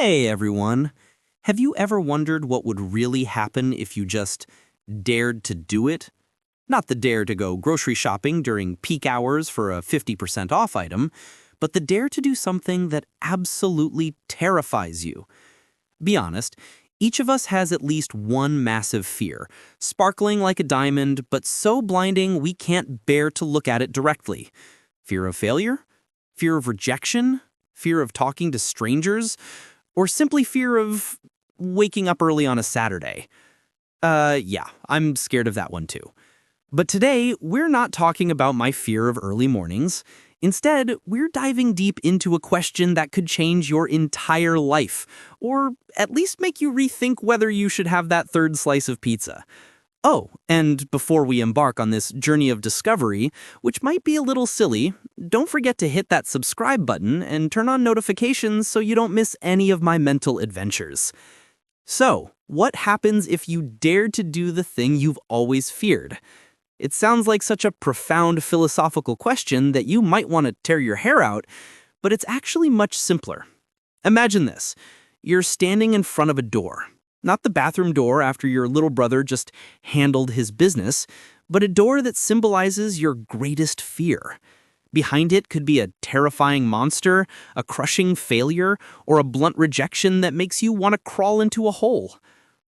Hey everyone! Have you ever wondered what would really happen if you just dared to do it? Not the dare to go grocery shopping during peak hours for a 50% off item, but the dare to do something that absolutely terrifies you. Be honest, each of us has at least one massive fear, sparkling like a diamond, but so blinding we can't bear to look at it directly. Fear of failure? Fear of rejection? Fear of talking to strangers? Or simply fear of waking up early on a Saturday? Yeah, I'm scared of that one too. But today, we're not talking about my fear of early mornings. Instead, we're diving deep into a question that could change your entire life, or at least make you rethink whether you should have that third slice of pizza. Oh, and before we embark on this journey of discovery, which might be a little silly, don't forget to hit that subscribe button and turn on notifications so you don't miss any of my mental adventures. So, what happens if you dare to do the thing you've always feared? It sounds like such a profound philosophical question that you might want to tear your hair out, but it's actually much simpler. Imagine this. You're standing in front of a door. Not the bathroom door after your little brother just handled his business, but a door that symbolizes your greatest fear. Behind it could be a terrifying monster, a crushing failure, or a blunt rejection that makes you want to crawl into a hole.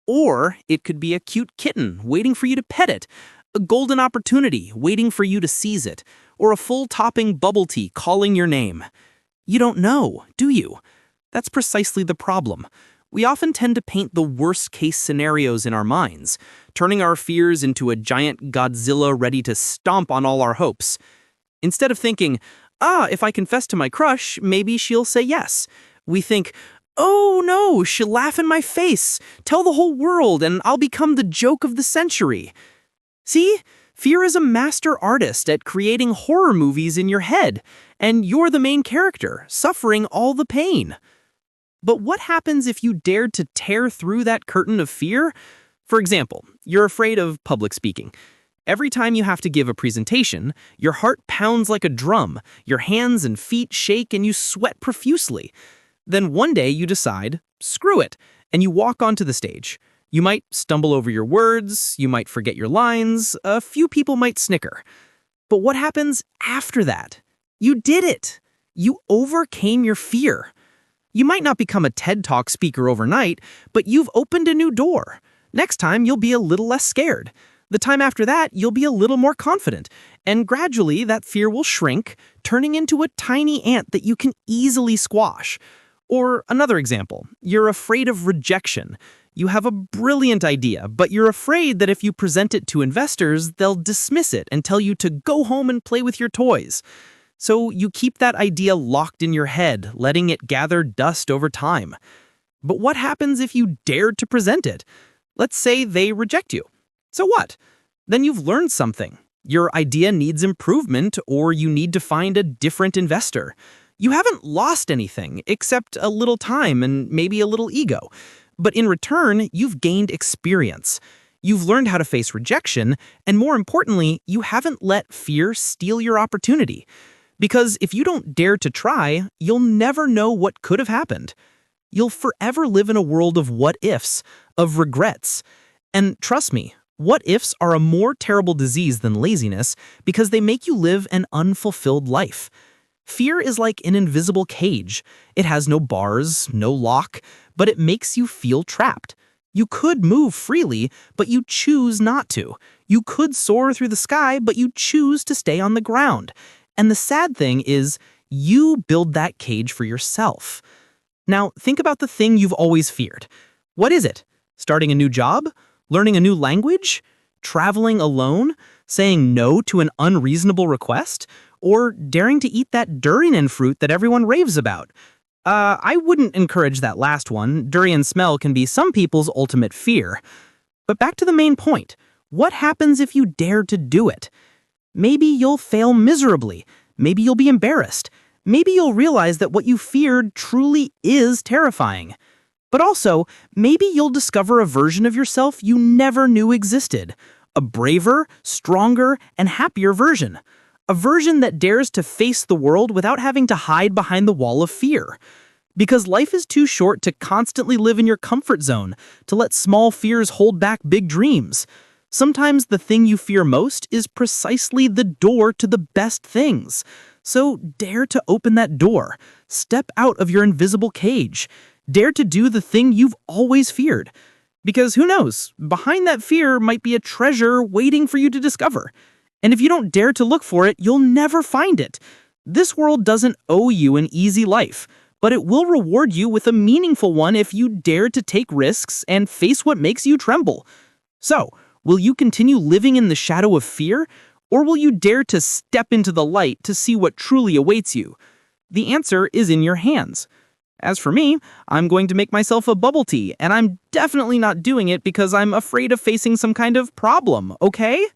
Or it could be a cute kitten waiting for you to pet it, a golden opportunity waiting for you to seize it, or a full-topping bubble tea calling your name. You don't know, do you? That's precisely the problem. We often tend to paint the worst-case scenarios in our minds, turning our fears into a giant Godzilla ready to stomp on all our hopes. Instead of thinking, if I confess to my crush, maybe she'll say yes, we think, oh no, she'll laugh in my face, tell the whole world, and I'll become the joke of the century. See? Fear is a master artist at creating horror movies in your head, and you're the main character, suffering all the pain. But what happens if you dared to tear through that curtain of fear? For example, you're afraid of public speaking. Every time you have to give a presentation, your heart pounds like a drum, your hands and feet shake, and you sweat profusely. Then one day you decide, screw it, and you walk onto the stage. You might stumble over your words, you might forget your lines, a few people might snicker. But what happens after that? You did it! You overcame your fear. You might not become a TED Talk speaker overnight, but you've opened a new door. Next time, you'll be a little less scared. The time after that, you'll be a little more confident. And gradually, that fear will shrink, turning into a tiny ant that you can easily squash. Or another example, you're afraid of rejection. You have a brilliant idea, but you're afraid that if you present it to investors, they'll dismiss it and tell you to go home and play with your toys. So you keep that idea locked in your head, letting it gather dust over time. But what happens if you dared to present it? Let's say they reject you. So what? Then you've learned something. Your idea needs improvement, or you need to find a different investor. You haven't lost anything, except a little time and maybe a little ego. But in return, you've gained experience. You've learned how to face rejection, and more importantly, you haven't let fear steal your opportunity. Because if you don't dare to try, you'll never know what could have happened. You'll forever live in a world of what-ifs, of regrets. And trust me, what-ifs are a more terrible disease than laziness because they make you live an unfulfilled life. Fear is like an invisible cage. It has no bars, no lock, but it makes you feel trapped. You could move freely, but you choose not to. You could soar through the sky, but you choose to stay on the ground. And the sad thing is, you build that cage for yourself. Now, think about the thing you've always feared. What is it? Starting a new job? Learning a new language? Traveling alone? Saying no to an unreasonable request? Or daring to eat that durian fruit that everyone raves about? I wouldn't encourage that last one. Durian smell can be some people's ultimate fear. But back to the main point. What happens if you dare to do it? Maybe you'll fail miserably. Maybe you'll be embarrassed. Maybe you'll realize that what you feared truly is terrifying. But also, maybe you'll discover a version of yourself you never knew existed. A braver, stronger, and happier version. A version that dares to face the world without having to hide behind the wall of fear. Because life is too short to constantly live in your comfort zone, to let small fears hold back big dreams. Sometimes the thing you fear most is precisely the door to the best things. So dare to open that door. Step out of your invisible cage. Dare to do the thing you've always feared. Because who knows, behind that fear might be a treasure waiting for you to discover. And if you don't dare to look for it, you'll never find it. This world doesn't owe you an easy life, but it will reward you with a meaningful one if you dare to take risks and face what makes you tremble. So, will you continue living in the shadow of fear, or will you dare to step into the light to see what truly awaits you? The answer is in your hands. As for me, I'm going to make myself a bubble tea, and I'm definitely not doing it because I'm afraid of facing some kind of problem, okay?